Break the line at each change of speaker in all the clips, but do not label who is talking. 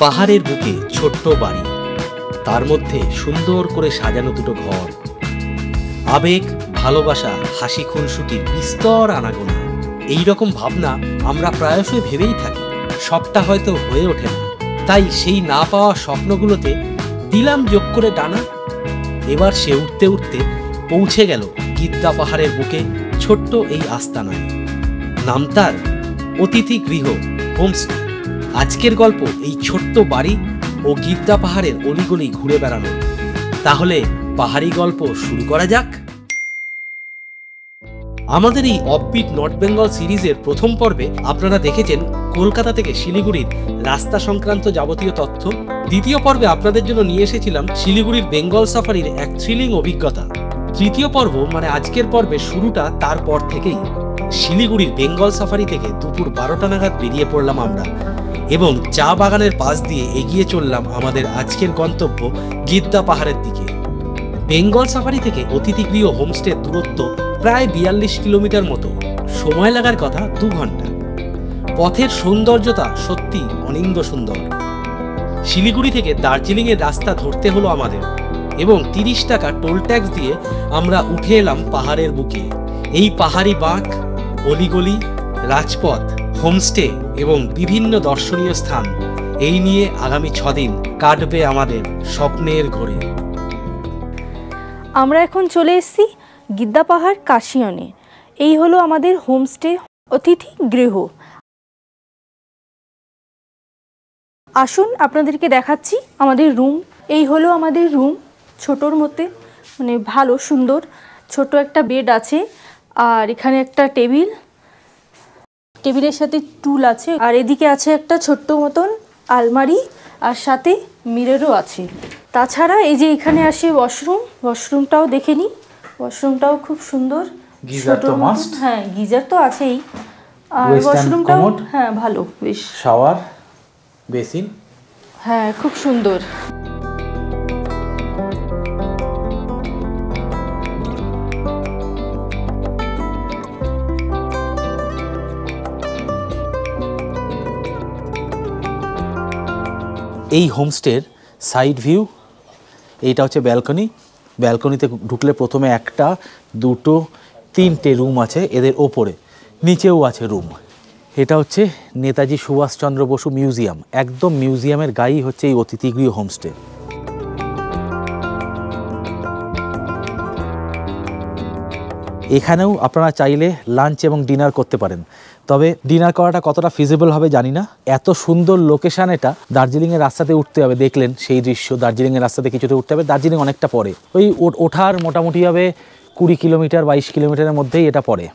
পাহাড়ের বুকে ছোট্ট বাড়ি, তার মধ্যে সুন্দর করে সাজানো দুটো ঘর, আবেগ, ভালোবাসা, হাসি খুনসুটির বিস্তর আনাগোনা। এইরকম ভাবনা আমরা প্রায়শই ভেবেই থাকি, সবটা হয়তো হয়ে ওঠে না। তাই সেই না পাওয়া স্বপ্নগুলোতে দিলাম যোগ করে ডানা। এবার সে উঠতে উঠতে পৌঁছে গেল গিদ্দা পাহাড়ের বুকে ছোট্ট এই আস্তানায়। নাম তার অতিথি গৃহ হোমস্টে। আজকের গল্প এই ছোট্ট বাড়ি ও গিদ্দা পাহাড়ের অলিগলি ঘুরে বেড়ানো। তাহলে পাহাড়ি গল্প শুরু করা যাক। আমাদের এই অফবিট নর্থ বেঙ্গল সিরিজের প্রথম পর্বে আপনারা দেখেছেন কলকাতা থেকে শিলিগুড়ির রাস্তা সংক্রান্ত যাবতীয় তথ্য। দ্বিতীয় পর্বে আপনাদের জন্য নিয়ে এসেছিলাম শিলিগুড়ির বেঙ্গল সাফারির এক থ্রিলিং অভিজ্ঞতা। তৃতীয় পর্ব মানে আজকের পর্বের শুরুটা তারপর থেকেই। শিলিগুড়ির বেঙ্গল সাফারি থেকে দুপুর 12টা নাগাদ বেরিয়ে পড়লাম আমরা এবং চা বাগানের পাশ দিয়ে এগিয়ে চললাম আমাদের আজকের গন্তব্য গিদ্দা পাহাড়ের দিকে। বেঙ্গল সাফারি থেকে অতিথিগৃহ হোমস্টের দূরত্ব প্রায় 42 কিলোমিটার মতো। সময় লাগার কথা 2 ঘন্টা। পথের সৌন্দর্যতা সত্যি অনিন্দ্য সুন্দর। শিলিগুড়ি থেকে দার্জিলিংয়ের রাস্তা ধরতে হলো আমাদের এবং 30 টাকা টোল ট্যাক্স দিয়ে আমরা উঠে এলাম পাহাড়ের বুকে। এই পাহাড়ি বাঁক, অলিগলি, রাজপথ, হোমস্টে এবং বিভিন্ন দর্শনীয় স্থান, এই নিয়ে আগামী 6 দিন কাটবে আমাদের স্বপ্নের ঘোরে।
আমরা এখন চলে এসেছি গিদ্দা পাহাড় কাশিয়নে। এই হলো আমাদের হোমস্টে অতিথি গৃহ। আসুন আপনাদেরকে দেখাচ্ছি আমাদের রুম। এই হলো আমাদের রুম, ছোটোর মধ্যে মানে ভালো সুন্দর। ছোট একটা বেড আছে আর এখানে একটা টেবিলের সাথে টুল আছে, আর এদিকে আছে একটা ছোট্ট মতন আলমারি আর সাথে মিররও আছে। তাছাড়া এই যে এখানে আসে ওয়াশরুমটাও দেখে নিই। ওয়াশরুমটাও খুব সুন্দর।
গিজার তো মাস্ট।
হ্যাঁ, গিজার তো আছেই। আর ওয়াশরুমটাও হ্যাঁ ভালো, বেশ।
শাওয়ার, বেসিন,
হ্যাঁ খুব সুন্দর।
এই হোমস্টের সাইড ভিউ। এইটা হচ্ছে ব্যালকনি। ব্যালকনিতে ঢুকলে প্রথমে 1, 2, 3টে রুম আছে এদের ওপরে, নিচেও আছে রুম। এটা হচ্ছে নেতাজি সুভাষচন্দ্র বসু মিউজিয়াম। একদম মিউজিয়ামের গায়েই হচ্ছে এই অতিথিগৃহ হোমস্টে। এখানেও আপনারা চাইলে লাঞ্চ এবং ডিনার করতে পারেন, তবে ডিনার করাটা কতটা ফিজিবল হবে জানি না। এত সুন্দর লোকেশান এটা। দার্জিলিংয়ের রাস্তাতে উঠতে হবে, দেখলেন সেই দৃশ্য। দার্জিলিংয়ের রাস্তাতে কিছুতে উঠতে হবে। দার্জিলিং অনেকটা পরে, ওই ওঠার মোটামুটি হবে 20 কিলোমিটার 22 কিলোমিটারের মধ্যেই এটা পড়ে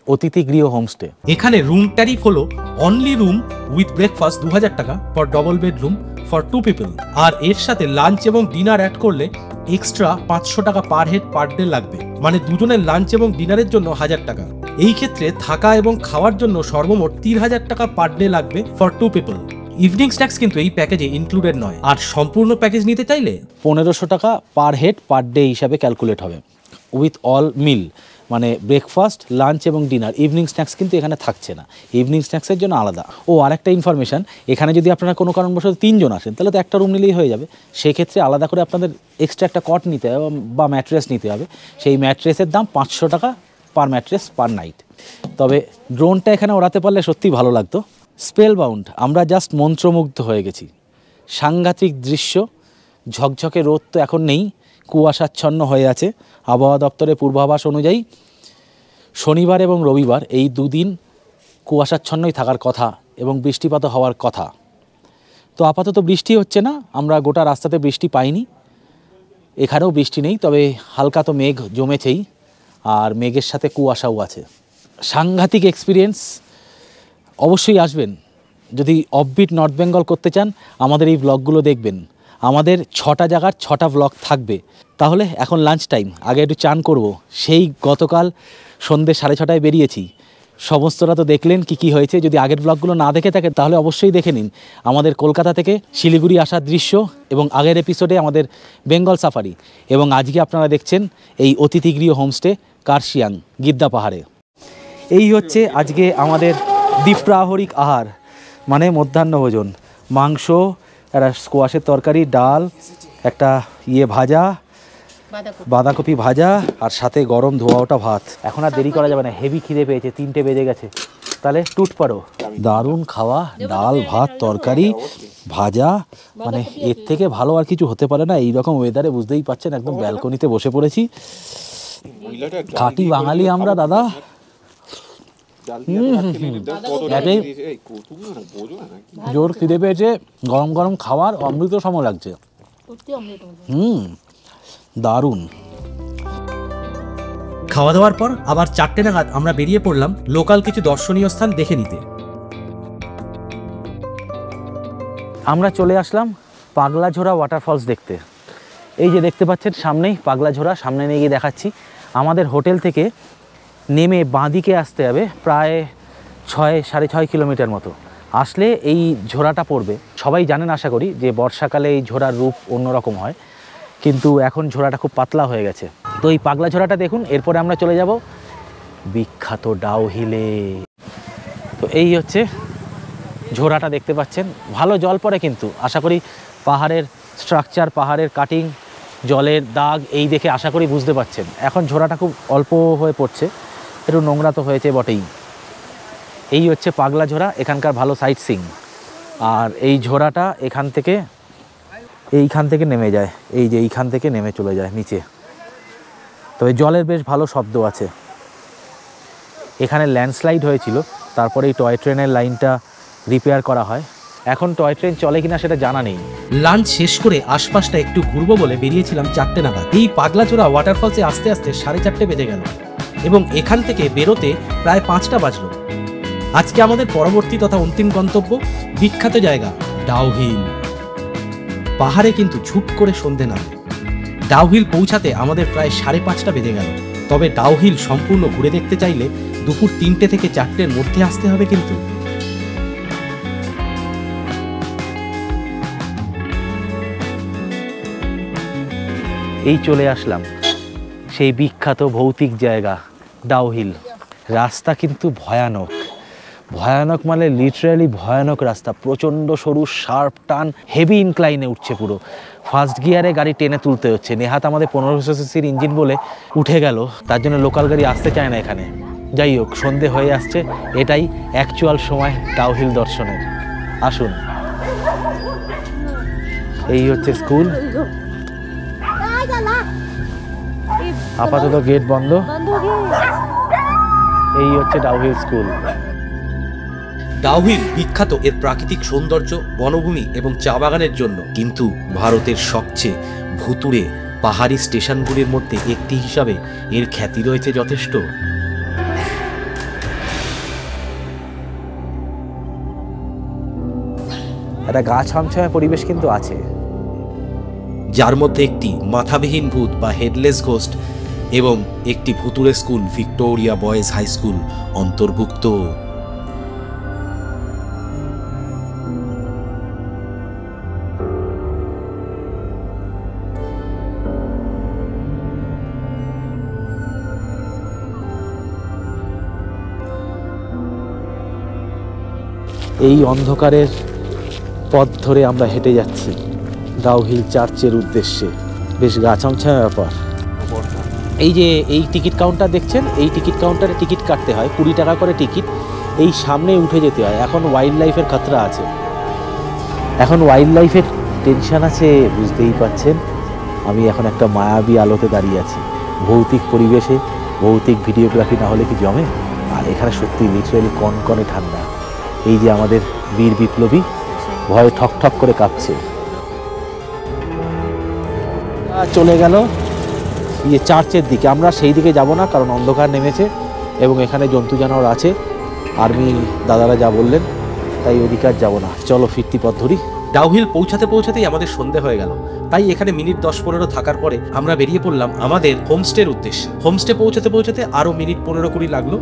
অতিথিগৃহ হোমস্টে।
এখানে রুম ট্যারিফ হলো অনলি রুম উইথ ব্রেকফাস্ট 2000 টাকা for double bedroom for 2 people. আর এর সাথে লাঞ্চ এবং ডিনার অ্যাড করলে এক্সট্রা 500 টাকা পার হেড পার ডে লাগবে, মানে দুজনের লাঞ্চ এবং ডিনারের জন্য 1000 টাকা। এই ক্ষেত্রে থাকা এবং খাওয়ার জন্য সর্বমোট 3000 টাকা পার ডে লাগবে ফর 2 পিপল। ইভিনিং স্ন্যাক্স কিন্তু এই প্যাকেজে ইনক্লুডেড নয়। আর সম্পূর্ণ প্যাকেজ নিতে চাইলে
1500 টাকা পার হেড পার ডে হিসাবে ক্যালকুলেট হবে উইথ অল মিল, মানে ব্রেকফাস্ট, লাঞ্চ এবং ডিনার। ইভিনিং স্ন্যাক্স কিন্তু এখানে থাকছে না, ইভিনিং স্ন্যাক্সের জন্য আলাদা। ও আরেকটা ইনফরমেশান, এখানে যদি আপনারা কোনো কারণবশত 3 জন আসেন তাহলে তো একটা রুম নিলেই হয়ে যাবে। সেক্ষেত্রে আলাদা করে আপনাদের এক্সট্রা একটা কট নিতে হবে বা ম্যাট্রেস নিতে হবে। সেই ম্যাট্রেসের দাম 500 টাকা পার ম্যাট্রেস পার নাইট। তবে ড্রোনটা এখানে ওড়াতে পারলে সত্যিই ভালো লাগতো। স্পেল বাউন্ড, আমরা জাস্ট মন্ত্রমুগ্ধ হয়ে গেছি। সাংঘাতিক দৃশ্য। ঝকঝকে রোদ তো এখন নেই, কুয়াশাচ্ছন্ন হয়ে আছে। আবহাওয়া দপ্তরের পূর্বাভাস অনুযায়ী শনিবার এবং রবিবার এই 2 দিন কুয়াশাচ্ছন্নই থাকার কথা এবং বৃষ্টিপাতও হওয়ার কথা। তো আপাতত বৃষ্টি হচ্ছে না, আমরা গোটা রাস্তাতে বৃষ্টি পাইনি। এখানেও বৃষ্টি নেই, তবে হালকা তো মেঘ জমেছেই, আর মেঘের সাথে কুয়াশাও আছে। সাংঘাতিক এক্সপিরিয়েন্স। অবশ্যই আসবেন যদি অফবিট নর্থ বেঙ্গল করতে চান। আমাদের এই ব্লগগুলো দেখবেন। আমাদের 6টা জায়গার 6টা ব্লগ থাকবে। তাহলে এখন লাঞ্চ টাইম, আগে একটু চান করব। সেই গতকাল সন্ধ্যে 6:30টায় বেরিয়েছি। সমস্তটা তো দেখলেন কি হয়েছে। যদি আগের ব্লগগুলো না দেখে থাকেন তাহলে অবশ্যই দেখে নিন আমাদের কলকাতা থেকে শিলিগুড়ি আসার দৃশ্য এবং আগের এপিসোডে আমাদের বেঙ্গল সাফারি, এবং আজকে আপনারা দেখছেন এই অতিথিগৃহ হোমস্টে কার্শিয়াং গিদ্দা পাহাড়ে। এই হচ্ছে আজকে আমাদের দ্বীপ্রাহরিক আহার, মানে মধ্যাহ্নভোজন। মাংস, একটা স্কোয়াশের তরকারি, ডাল, একটা ভাজা, বাঁধাকপি ভাজা, আর সাথে গরম ধোয়া ওটা ভাত। এখন আর দেরি করা যাবে না, হেভি খিদে পেয়েছে, 3টে বেজে গেছে। তাহলে টুট পারো। দারুণ খাওয়া, ডাল ভাত তরকারি ভাজা, মানে এর থেকে ভালো আর কিছু হতে পারে না। এইরকম ওয়েদারে বুঝতেই পারছেন, একদম ব্যালকনিতে বসে পড়েছি। খাঁটি বাঙালি আমরা দাদা। জোর খিদে পেয়েছে, গরম গরম খাওয়ার অমৃত সম লাগছে। দারুণ।
খাওয়া দাওয়ার পর আবার 4টে নাগাদ আমরা বেরিয়ে পড়লাম লোকাল কিছু দর্শনীয় স্থান দেখে নিতে।
আমরা চলে আসলাম পাগলাঝোড়া ওয়াটারফলস দেখতে। এই যে দেখতে পাচ্ছেন সামনেই পাগলাঝোড়া, সামনে নিয়ে গিয়ে দেখাচ্ছি। আমাদের হোটেল থেকে নেমে বাঁদিকে আসতে হবে প্রায় 6-6.5 কিলোমিটার মতো। আসলে এই ঝোড়াটা পড়বে। সবাই জানেন আশা করি যে বর্ষাকালে এই ঝোড়ার রূপ অন্যরকম হয়, কিন্তু এখন ঝোড়াটা খুব পাতলা হয়ে গেছে। তো এই পাগলা ঝোড়াটা দেখুন, এরপরে আমরা চলে যাব বিখ্যাত ডাউহিলে। তো এই হচ্ছে ঝোড়াটা দেখতে পাচ্ছেন, ভালো জল পড়ে কিন্তু আশা করি পাহাড়ের স্ট্রাকচার, পাহাড়ের কাটিং, জলের দাগ এই দেখে আশা করি বুঝতে পাচ্ছেন। এখন ঝোড়াটা খুব অল্প হয়ে পড়ছে, একটু নোংরা তো হয়েছে বটেই। এই হচ্ছে পাগলা ঝোড়া, এখানকার ভালো সাইট সিং। আর এই ঝোড়াটা এইখান থেকে নেমে যায়, এই যে এইখান থেকে নেমে চলে যায় নিচে। তবে জলের বেশ ভালো শব্দ আছে। এখানে ল্যান্ডস্লাইড হয়েছিল, তারপরে এই টয় ট্রেনের লাইনটা রিপেয়ার করা হয়। এখন টয় ট্রেন চলে কিনা সেটা জানা নেই।
লাঞ্চ শেষ করে আশপাশটা একটু ঘুরবো বলে বেরিয়েছিলাম 4টে নাগাদ। এই পাগলাচোরা ওয়াটারফলসে আসতে আসতে 4:30 বেজে গেল এবং এখান থেকে বেরোতে প্রায় 5টা বাজলো। আজকে আমাদের পরবর্তী তথা অন্তিম গন্তব্য বিখ্যাত জায়গা ডাউহিল। পাহাড়ে কিন্তু ঝুপ করে সন্ধে নামে। ডাউহিল পৌঁছাতে আমাদের প্রায় 5:30 বেজে গেল। তবে ডাউহিল সম্পূর্ণ ঘুরে দেখতে চাইলে দুপুর 3টে থেকে 4টের মধ্যে আসতে হবে কিন্তু।
এই চলে আসলাম সেই বিখ্যাত ভৌতিক জায়গা ডাউহিল। রাস্তা কিন্তু ভয়ানক, ভয়ানক মানে লিটারালি ভয়ানক রাস্তা। প্রচণ্ড সরু, শার্প টার্ন, হেভি ইনক্লাইনে উঠছে পুরো। ফার্স্ট গিয়ারে গাড়ি টেনে তুলতে হচ্ছে। নেহাত আমাদের 1500 সিসির ইঞ্জিন বলে উঠে গেল, তার জন্য লোকাল গাড়ি আসতে চায় না এখানে। যাই হোক, সন্ধে হয়ে আসছে, এটাই অ্যাকচুয়াল সময় ডাউহিল দর্শনের। আসুন। এই হচ্ছে স্কুল, আপাতত গেট বন্ধ। এই হচ্ছে ডাউহিল স্কুল।
ডাউহিল বিখ্যাত এর প্রাকৃতিক সৌন্দর্য, বনভূমি এবং চা বাগানের জন্য, কিন্তু ভারতের সবচেয়ে ভুতুড়ে পাহাড়ি স্টেশনগুলির মধ্যে একটি হিসাবে এর খ্যাতি রয়েছে যথেষ্ট।
একটা গা ছমছমে পরিবেশ কিন্তু আছে,
যার মধ্যে একটি মাথাবিহীন ভূত বা হেডলেস ঘোস্ট এবং একটি ভুতুড়ে school Victoria boys high school অন্তর্ভুক্ত।
এই অন্ধকারের পথ ধরে আমরা হেঁটে যাচ্ছি ডাউহিল চার্চের উদ্দেশ্যে। বেশ গা ছমছমে ব্যাপার। এই যে এই টিকিট কাউন্টার দেখছেন, এই টিকিট কাউন্টারে টিকিট কাটতে হয়, 20 টাকা করে টিকিট। এই সামনে উঠে যেতে হয়। এখন ওয়াইল্ড লাইফের খতরা আছে, এখন ওয়াইল্ড লাইফের টেনশন আছে, বুঝতেই পাচ্ছেন। আমি এখন একটা মায়াবী আলোতে দাঁড়িয়ে আছি, ভৌতিক পরিবেশে। ভৌতিক ভিডিওগ্রাফি না হলে কি জমে? আর এখানে সত্যি লিটারালি কনকনে ঠান্ডা। এই যে আমাদের বীর বিপ্লবী ভয়ে ঠক ঠক করে কাঁপছে। চলে গেল ইয়ে চার্চের দিকে। আমরা সেই দিকে যাব না, কারণ অন্ধকার নেমেছে এবং এখানে জন্তু জানোয়ার আছে। আর্মি দাদারা যা বললেন, তাই ওদিকে আর যাবো না। চলো ফিরতি পথ ধরি।
ডাউহিল পৌঁছাতে পৌঁছাতেই আমাদের সন্ধে হয়ে গেল, তাই এখানে মিনিট 10-15 থাকার পরে আমরা বেরিয়ে পড়লাম আমাদের হোমস্টের উদ্দেশ্যে। হোমস্টে পৌঁছাতে পৌঁছাতে আরো মিনিট 15-20 লাগলো।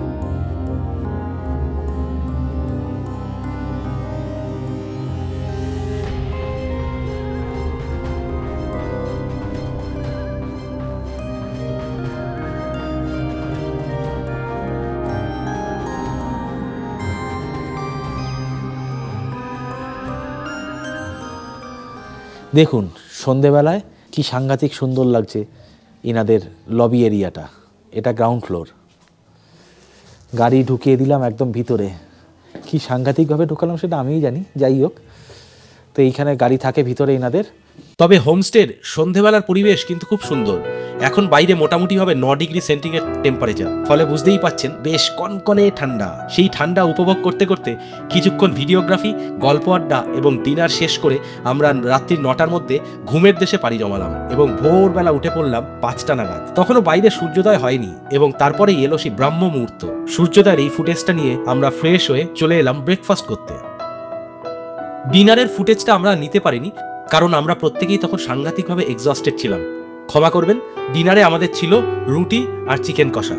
দেখুন সন্ধেবেলায় কি সাংঘাতিক সুন্দর লাগছে ইনাদের লবি এরিয়াটা। এটা গ্রাউন্ড ফ্লোর, গাড়ি ঢুকিয়ে দিলাম একদম ভিতরে। কি সাংঘাতিকভাবে ঢুকালাম সেটা আমিই জানি, যাই হোক। তো এইখানে গাড়ি থাকে ভিতরে ইনাদের।
তবে হোমস্টের সন্ধেবেলার পরিবেশ কিন্তু খুব সুন্দর। এখন বাইরে মোটামুটি হবে 9 ডিগ্রি সেন্টিগ্রেড টেম্পারেচার, ফলে বুঝতেই পাচ্ছেন বেশ কনকনে ঠান্ডা। সেই ঠান্ডা উপভোগ করতে করতে কিছুক্ষণ ভিডিওগ্রাফি, গল্প আড্ডা এবং ডিনার শেষ করে আমরা রাত্রি 9টার মধ্যে ঘুমের দেশে পাড়ি জমালাম এবং ভোরবেলা উঠে পড়লাম 5টা নাগাদ। তখনও বাইরে সূর্যোদয় হয়নি এবং তারপরেই এলো সেই ব্রাহ্ম মুহূর্ত। সূর্যোদয়ের এই ফুটেজটা নিয়ে আমরা ফ্রেশ হয়ে চলে এলাম ব্রেকফাস্ট করতে। ডিনারের ফুটেজটা আমরা নিতে পারিনি কারণ আমরা প্রত্যেকেই তখন সাংঘাতিকভাবে এক্সস্টেড ছিলাম। ক্ষমা করবেন। ডিনারে আমাদের ছিল রুটি আর চিকেন কষা।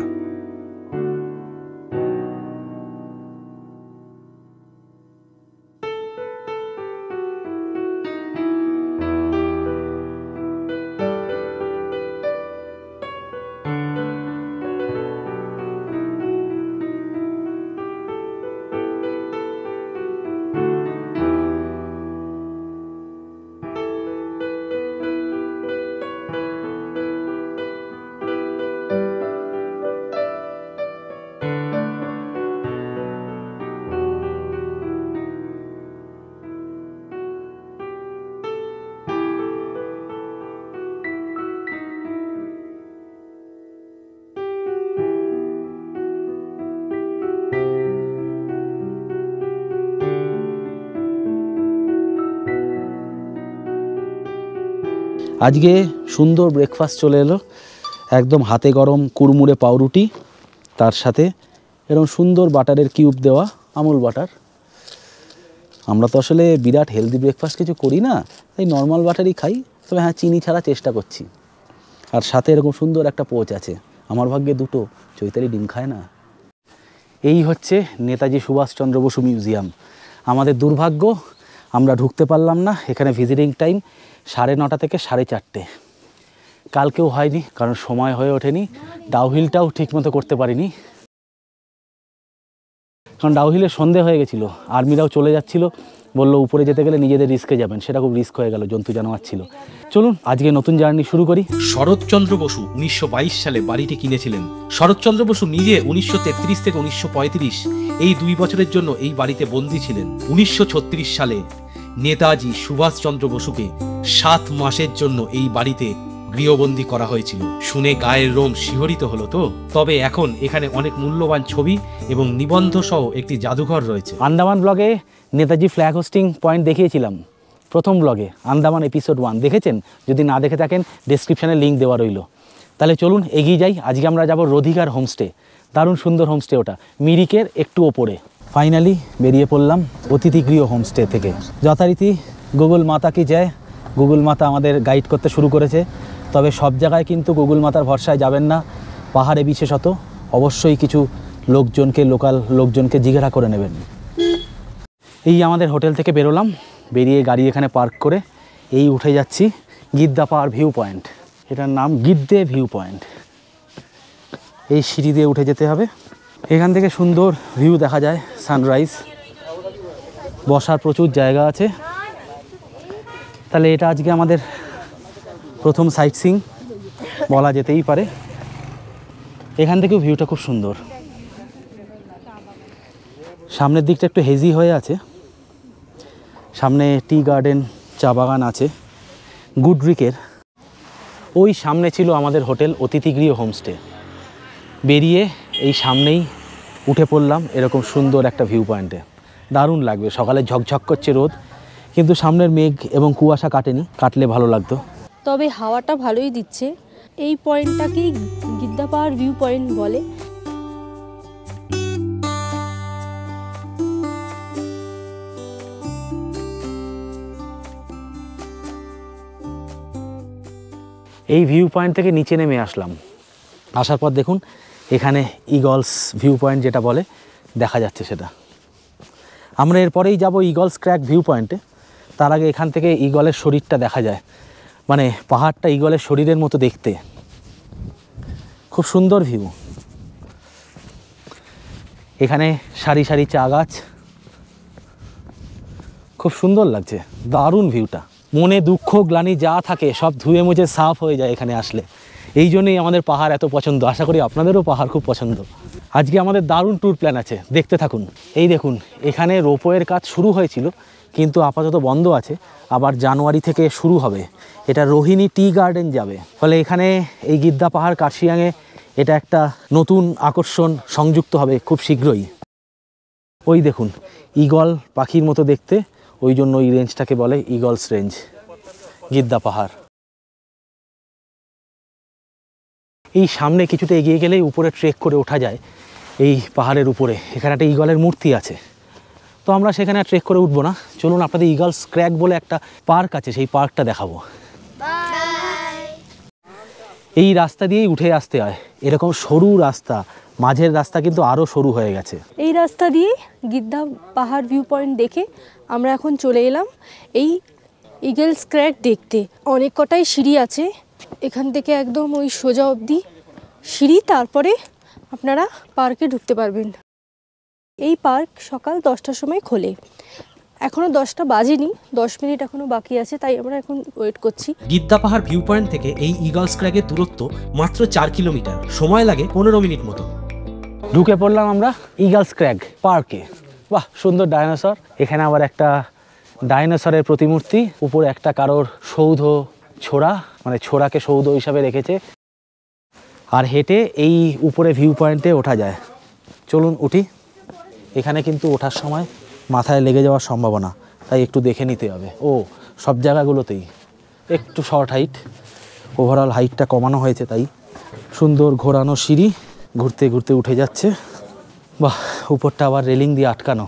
আজকে সুন্দর ব্রেকফাস্ট চলে এলো, একদম হাতে গরম কুড়মুড়ে পাউরুটি, তার সাথে এরকম সুন্দর বাটারের কিউব দেওয়া আমুল বাটার। আমরা তো আসলে বিরাট হেলদি ব্রেকফাস্ট কিছু করি না, তাই নর্মাল বাটারই খাই, তবে হ্যাঁ চিনি ছাড়া চেষ্টা করছি। আর সাথে এরকম সুন্দর একটা পোচ আছে, আমার ভাগ্যে দুটো, চৈতালি ডিম খায় না। এই হচ্ছে নেতাজি সুভাষচন্দ্র বসু মিউজিয়াম। আমাদের দুর্ভাগ্য আমরা ঢুকতে পারলাম না, এখানে ভিজিটিং টাইম 9:30 থেকে 4:30। কালকেও হয়নি কারণ সময় হয়ে ওঠেনি, ডাউহিলটাও ঠিকমতো করতে পারিনি কারণ ডাউহিলে সন্ধে হয়ে গেছিলো, আর্মিরাও চলে যাচ্ছিল, বললো উপরে যেতে গেলে নিজেদের রিস্কে যাবেন, সেটা খুব রিস্ক হয়ে গেল, জন্তু জানোয়ার ছিল। চলুন আজকে নতুন জার্নি শুরু করি।
শরৎচন্দ্র বসু 1922 সালে বাড়িটি কিনেছিলেন। শরৎচন্দ্র বসু নিজে 1933 থেকে 1935 এই 2 বছরের জন্য এই বাড়িতে বন্দী ছিলেন। 1936 সালে নেতাজি সুভাষচন্দ্র বসুকে 7 মাসের জন্য এই বাড়িতে গৃহবন্দী করা হয়েছিল। শুনে গায়ের লোম শিহরিত হলো তো। তবে এখন এখানে অনেক মূল্যবান ছবি এবং নিবন্ধ সহ একটি জাদুঘর রয়েছে।
আন্দামান ব্লগে নেতাজি ফ্ল্যাগ হোস্টিং পয়েন্ট দেখিয়েছিলাম প্রথম ব্লগে, আন্দামান এপিসোড 1 দেখেছেন? যদি না দেখে থাকেন ডেসক্রিপশানে লিঙ্ক দেওয়া রইল। তাহলে চলুন এগিয়ে যাই। আজকে আমরা যাব রধিকার হোমস্টে, দারুণ সুন্দর হোমস্টে, ওটা মিরিকের একটু ওপরে। ফাইনালি বেরিয়ে পড়লাম অতিথিগৃহ হোমস্টে থেকে। যথারীতি গুগল মাতা কি জয়, গুগল মাতা আমাদের গাইড করতে শুরু করেছে। তবে সব জায়গায় কিন্তু গুগল মাতার ভরসায় যাবেন না, পাহাড়ে বিশেষত অবশ্যই কিছু লোকাল লোকজনকে জিজ্ঞাসা করে নেবেন। এই আমাদের হোটেল থেকে বেরোলাম, বেরিয়ে গাড়ি এখানে পার্ক করে এই উঠে যাচ্ছি গিদ্দা পাহাড় ভিউ পয়েন্ট। এটার নাম গিদ্দে ভিউ পয়েন্ট। এই সিঁড়ি দিয়ে উঠে যেতে হবে। এখান থেকে সুন্দর ভিউ দেখা যায়, সানরাইজ, বসার প্রচুর জায়গা আছে। তাহলে এটা আজকে আমাদের প্রথম সাইট সিইং বলা যেতেই পারে। এখান থেকেও ভিউটা খুব সুন্দর। সামনের দিকটা একটু হেজি হয়ে আছে, সামনে টি গার্ডেন, চা বাগান আছে গুডরিকের। ওই সামনে ছিল আমাদের হোটেল অতিথিগৃহ হোমস্টে। বেরিয়ে এই সামনেই উঠে পড়লাম এরকম সুন্দর একটা ভিউ পয়েন্টে। দারুণ লাগবে, সকালে ঝকঝক করছে রোদ, কিন্তু সামনের মেঘ এবং কুয়াশা কাটেনি, কাটলে ভালো লাগতো।
তবে হাওয়াটা ভালোই দিচ্ছে। এই পয়েন্টটাকেই গিদ্দা পাহাড় ভিউ পয়েন্ট বলে।
এই ভিউ পয়েন্ট থেকে নিচে নেমে আসলাম। আসার পর দেখুন এখানে ইগলস ভিউ পয়েন্ট যেটা বলে দেখা যাচ্ছে সেটা। আমরা এরপরেই যাব ইগলস ক্র্যাক ভিউ পয়েন্টে। তার আগে এখান থেকে ইগলের শরীরটা দেখা যায়, মানে পাহাড়টা ইগলের শরীরের মতো দেখতে, খুব সুন্দর ভিউ। এখানে সারি সারি চা গাছ, খুব সুন্দর লাগছে, দারুণ ভিউটা। মনে দুঃখ গ্লানি যা থাকে সব ধুয়ে মুছে সাফ হয়ে যায় এখানে আসলে। এই জন্যই আমাদের পাহাড় এত পছন্দ, আশা করি আপনাদেরও পাহাড় খুব পছন্দ। আজকে আমাদের দারুণ ট্যুর প্ল্যান আছে, দেখতে থাকুন। এই দেখুন, এখানে রোপওয়ের কাজ শুরু হয়েছিল কিন্তু আপাতত বন্ধ আছে, আবার জানুয়ারি থেকে শুরু হবে। এটা রোহিণী টি গার্ডেন যাবে, ফলে এখানে এই গিদ্দা পাহাড় কার্শিয়াংয়ে এটা একটা নতুন আকর্ষণ সংযুক্ত হবে খুব শীঘ্রই। ওই দেখুন, ঈগল পাখির মতো দেখতে, ওই জন্য এই রেঞ্জটাকে বলে ঈগলস রেঞ্জ, গিদ্দা পাহাড়। এই সামনে কিছুটা এগিয়ে গেলেই উপরে ট্রেক করে ওঠা যায় এই পাহাড়ের উপরে। এখানে একটা ঈগলের মূর্তি আছে, তো আমরা সেখানে ট্রেক করে উঠবো না। চলুন আপনাদের ঈগলস ক্র্যাক বলে একটা পার্ক আছে, সেই পার্কটা দেখাবো। এই রাস্তা দিয়েই উঠে আসতে হয়, এরকম সরু রাস্তা, মাঝের রাস্তা কিন্তু আরও সরু হয়ে গেছে।
এই রাস্তা দিয়ে গিদ্দা পাহাড় ভিউ পয়েন্ট দেখে আমরা এখন চলে এলাম এই ঈগলস ক্র্যাক দেখতে। অনেক কটাই সিঁড়ি আছে, এখান থেকে একদম ওই সোজা অবধি সিঁড়ি, তারপরে আপনারা পার্কে ঢুকতে পারবেন। এই পার্ক সকাল 10টার সময় খোলে, এখনও 10টা বাজেনি, 10 মিনিট এখনও বাকি আছে, তাই আমরা এখন ওয়েট করছি।
গিদ্দা পাহাড় ভিউ পয়েন্ট থেকে এই ঈগলস ক্র্যাগের দূরত্ব মাত্র 4 কিলোমিটার, সময় লাগে 15 মিনিট মতো।
ঢুকে পড়লাম আমরা ঈগলস ক্র্যাগ পার্কে। বাহ, সুন্দর ডাইনোসর। এখানে আবার একটা ডাইনোসরের প্রতিমূর্তি, উপরে একটা কারোর সৌধ ছোড়া, মানে ছোড়াকে সৌধ হিসাবে রেখেছে। আর হেঁটে এই উপরে ভিউ পয়েন্টে ওঠা যায়। চলুন উঠি। এখানে কিন্তু ওঠার সময় মাথায় লেগে যাওয়ার সম্ভাবনা, তাই একটু দেখে নিতে হবে। ও, সব জায়গাগুলোতেই একটু শর্ট হাইট, ওভারঅল হাইটটা কমানো হয়েছে, তাই সুন্দর ঘোরানো সিঁড়ি, ঘুরতে ঘুরতে উঠে যাচ্ছে। বাহ, উপরটা আবার রেলিং দিয়ে আটকানো।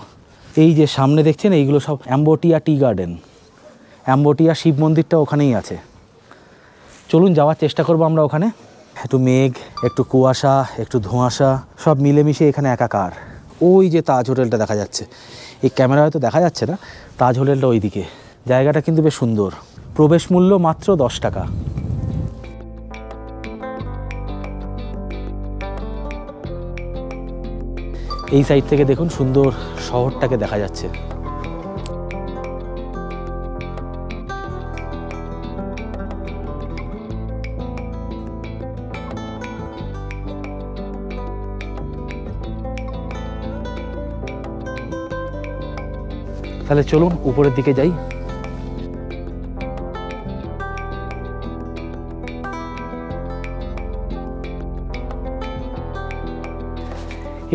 এই যে সামনে দেখছেন, এইগুলো সব অ্যাম্বোটিয়া টি গার্ডেন। অ্যাম্বোটিয়া শিব মন্দিরটা ওখানেই আছে। চলুন যাওয়ার চেষ্টা করবো আমরা ওখানে। একটু মেঘ, একটু কুয়াশা, একটু ধোঁয়াশা, সব মিলেমিশে এখানে একাকার। ওই যে তাজ হোটেলটা দেখা যাচ্ছে, এই ক্যামেরা হয়তো দেখা যাচ্ছে না, তাজ হোটেলটা ওই দিকে। জায়গাটা কিন্তু বেশ সুন্দর। প্রবেশ মূল্য মাত্র 10 টাকা। এই সাইড থেকে দেখুন সুন্দর শহরটাকে দেখা যাচ্ছে। তাহলে চলুন উপরের দিকে যাই।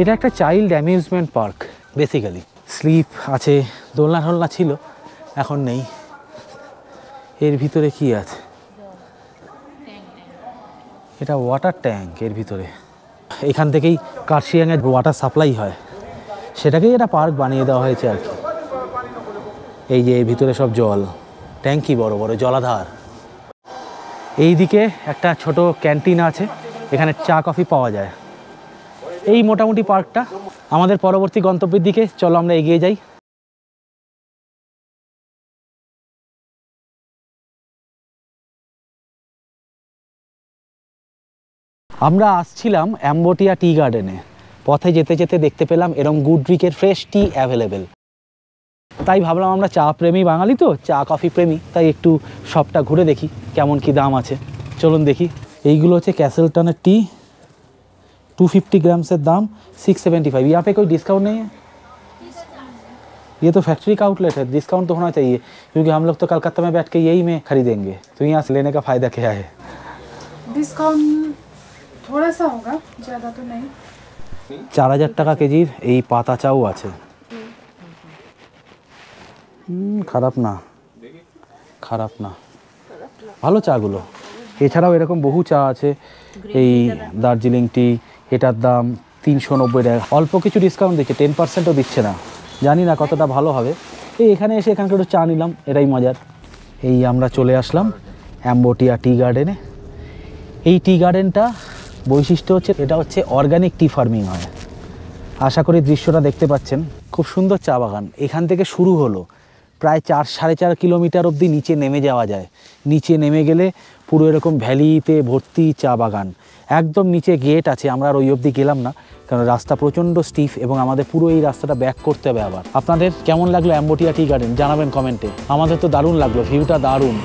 এটা একটা child amusement park basically. Slip আছে, দোলনা টোলনা ছিল, এখন নেই। এর ভিতরে কি আছে? এটা ওয়াটার ট্যাঙ্ক এর ভিতরে। এখান থেকেই কার্শিয়াংয়ের ওয়াটার সাপ্লাই হয়, সেটাকেই এটা পার্ক বানিয়ে দেওয়া হয়েছে আর কি। এই যে এর ভিতরে সব জল, ট্যাঙ্কি বড় বড় জলাধার। এই দিকে একটা ছোট ক্যান্টিন আছে, এখানে চা কফি পাওয়া যায়। এই মোটামুটি পার্কটা। আমাদের পরবর্তী গন্তব্যের দিকে চলো আমরা এগিয়ে যাই। আমরা আসছিলাম অ্যাম্বোটিয়া টি গার্ডেনে। পথে যেতে যেতে দেখতে পেলাম এরম গুডরিকের ফ্রেশ টি অ্যাভেলেবেল, তাই ভাবলাম আমরা চা প্রেমী বাঙালি তো, চা কফি প্রেমী, তাই একটু শপটা ঘুরে দেখি কেমন কি দাম আছে। চলুন দেখি। এইগুলো হচ্ছে कैसलटन टी, 250 ग्राम से दाम 675। यहाँ पे कोई डिस्काउंट नहीं है? ये तो फैक्ट्री का आउटलेट है, डिस्काउंट तो होना चाहिए, क्योंकि हम लोग तो कलकत्ता में बैठ के यही में खरीदेंगे, तो यहाँ से लेने का फ़ायदा क्या है?
डिस्काउंट थोड़ा सा होगा, ज़्यादा तो नहीं।
4000 টাকা কেজির এই পাতা চাও আছে। খারাপ না, খারাপ না, ভালো চাগুলো। এছাড়াও এরকম বহু চা আছে, এই দার্জিলিং টি, এটার দাম 390 টাকা। অল্প কিছু ডিসকাউন্ট দিচ্ছে, 10%ও দিচ্ছে না, জানি না কতটা ভালো হবে। এই এখানে এসে এখানকার একটু চা নিলাম, এটাই মজার। এই আমরা চলে আসলাম অ্যাম্বোটিয়া টি গার্ডেনে। এই টি গার্ডেনটা বৈশিষ্ট্য হচ্ছে এটা হচ্ছে অর্গানিক টি ফার্মিং হয়। আশা করি দৃশ্যটা দেখতে পাচ্ছেন, খুব সুন্দর চা বাগান। এখান থেকে শুরু হলো প্রায় 4-4.5 কিলোমিটার অবধি নিচে নেমে যাওয়া যায়। নিচে নেমে গেলে পুরো এরকম ভ্যালিতে ভর্তি চা বাগান, একদম নিচে গেট আছে। আমরা আর ওই অবধি গেলাম না, কারণ রাস্তা প্রচণ্ড স্টিফ এবং আমাদের পুরো এই রাস্তাটা ব্যাক করতে হবে আবার। আপনাদের কেমন লাগলো অ্যাম্বোটিয়া টি গার্ডেন জানাবেন কমেন্টে। আমাদের তো দারুণ লাগলো, ভিউটা দারুণ।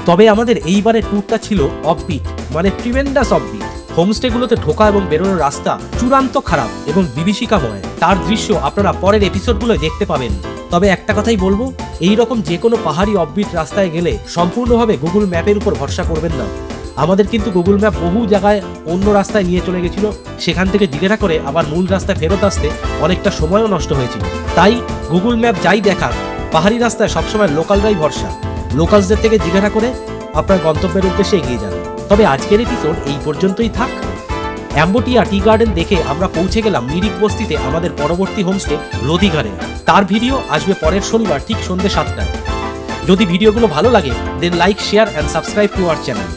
তবে আমাদের এইবারের ট্যুরটা ছিল অফবিট, মানে ট্রিমেন্ডাস অফবিট। হোমস্টেগুলোতে ঢোকা এবং বেরোনোর রাস্তা চূড়ান্ত খারাপ এবং বিভীষিকাময়। তার দৃশ্য আপনারা পরের এপিসোডগুলোয় দেখতে পাবেন। তবে একটা কথাই বলবো, এই রকম যে কোনো পাহাড়ি অফবিট রাস্তায় গেলে সম্পূর্ণভাবে গুগল ম্যাপের উপর ভরসা করবেন না। আমাদের কিন্তু গুগল ম্যাপ বহু জায়গায় অন্য রাস্তায় নিয়ে চলে গেছিল, সেখান থেকে জিজ্ঞাসা করে আবার মূল রাস্তায় ফেরত আসতে অনেকটা সময়ও নষ্ট হয়েছিল। তাই গুগল ম্যাপ যাই দেখাক, পাহাড়ি রাস্তায় সবসময় লোকালরাই ভরসা। লোকালসদের থেকে জিজ্ঞাসা করে আপনার গন্তব্যের উদ্দেশ্যে এগিয়ে যান। তবে আজকের এপিসোড এই পর্যন্তই থাক। অ্যাম্বোটিয়া টি গার্ডেন দেখে আমরা পৌঁছে গেলাম মিরিক বস্তিতে আমাদের পরবর্তী হোমস্টে রদিঘারে। তার ভিডিও আসবে পরের শনিবার ঠিক সন্ধ্যে 7টায়। যদি ভিডিওগুলো ভালো লাগে then like, share and subscribe to our channel.